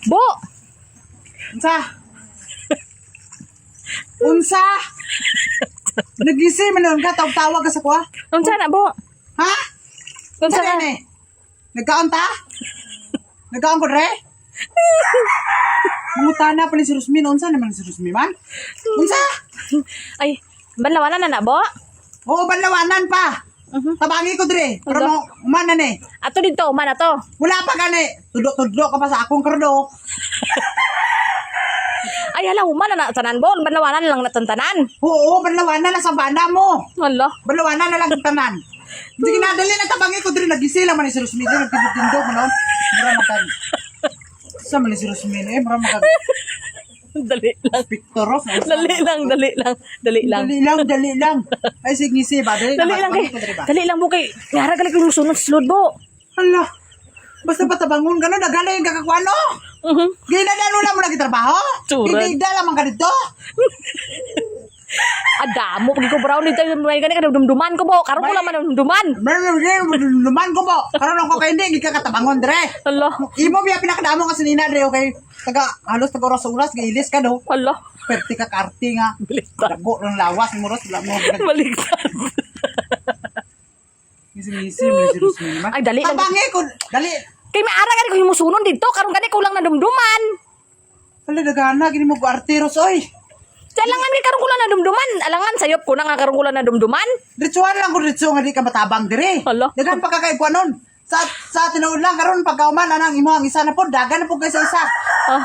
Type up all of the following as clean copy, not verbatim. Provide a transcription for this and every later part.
Bo! Unsa? Unsa? Nagising man ka tawag ka sa kuha? Unsa na, Bo? Ha? Unsa Unsa na? ni? Nagkaon ta? Nagkaon ko re? Muta na pa ni si Rusmin. Unsa naman si Rusmin man? Unsa? Ay, banlawanan na na, Bo? Oo, banlawanan pa. Tabangi ko dire. Pero Ano? mo umana ni. Ato dito, man ato. Wala pa gani. Tudlo-tudlo ka pa sa akong kardo. Ay, hala, human na tanan, Bo. Banlawanan lang natantanan. Oo, banlawanan na sa banda mo. Hala. Banlawanan na lang ang tanan. Sige na, dali na tabangi ko dire. Nagising lang man ni si Rusmin. Nagtindog mo noon. Mura makan. Sa man ni si Rusmin eh. Mura makan. Dali lang. Pictoros. Dali lang, dali lang. Dali lang. Dali lang. Ay, sige si ba? Dali Dali lang kay. Dali lang, Bo, kay. Yara galing yung sunod-sunod, Bo. Hala. Basta patabangon ka no, nagalayin ka kakwano. Ginadalo lang mo na kitrabaho. Turan. Hindi lamang ka dito. Adamo, pag ko brown dito, may gani ka dumduman ko, Bo. Karon ko lang man dumduman. Luman ko po. Karon ako kay hindi ka katabangon dire. Hala. Imo biya pinakadamo kasi nina dire okay. Halos taga oras giilis ka do. Hala. Perti ka karti nga. Baliktad. Dabo ng lawas mo ros mo. Baliktad. Ngisi mo si Rusmin man. Ay, dali lang. Tabangi ko. Dali. Kay may ara gani ko himusunon dito, karon gani ko lang na dumduman. Hala dagana gini mo arteros oy. Alangan kay karon ko lang na dumduman. Alangan sayop ko na nga karon ko lang na dumduman. Ritsuan lang ko ritso nga di ka matabang dire. Hala. Dagan pa kay kuanon. Sa tinuod lang karon pagkauman anang imo ang isa na po dagan na po kay sa isa.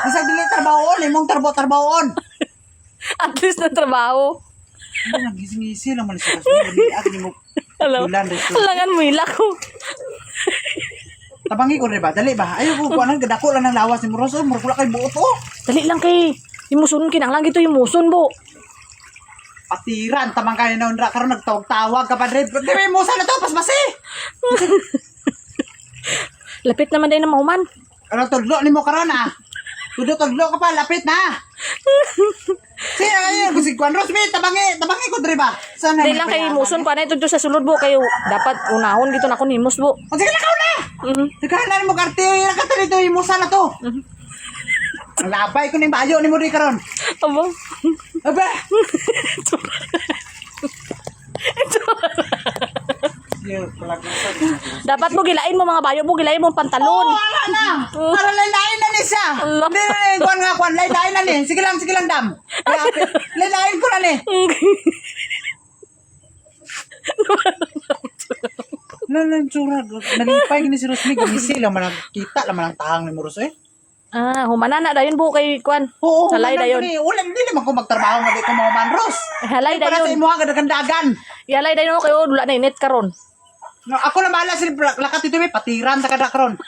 Bisag dili trabahoon imong trabahoon. At least na trabaho. Ano nagising-isi lang man sa Rusmin. Ako mo. Alam. Ilan ritso. Alangan mo ila ko. Tabangi ko ba? Dali ba? Ayaw ko kuanan gadako lang ng lawas ni Moros. Mura kay buot oh. Dali lang kay. Himusunon kinahanglan gito himuson, Bo. Patiran tamang kay na undra karon nagtawag-tawag ka pa dire. Dire mo sa na to pasbasi. Lapit naman din na mahuman. Ano tudlo nimo karon ah? Tudlo ka pa lapit na. Sige ay si Juan Rosmi tabangi ko dire ba? Sana Dali lang kay himuson pa na ito sa sulod, Bo. Kayo dapat unahon gito na ko himus, Bo. O sige na ka na. Nagkahanan mo karte ra ka dito imo sana to. Ang labay ko ning bayo nimo di karon. Aba. Aba. Yo, palagusan. Dapat mo gilain mo mga bayo mo, gilain mo pantalon. Wala na. Para lain na ni siya. Allah. Hindi na kuan nga kuan lain na ni. Sige lang dam. Lain ko na ni. Lain tsura. Nalipay ni si Rosmi gumisi lang man kita lang man ang tahang ni Moros eh. Ah, humana na dayon, Bo, kay kwan. Oo, Halay dayon. Wala hindi naman ko magtrabaho nga di ko mao man Ros. Halay Para sa dayon. imo nga dagan. Yalay dayon kayo dula na init karon. No, ako na bahala sa lakat ito may patiran sa kada karon.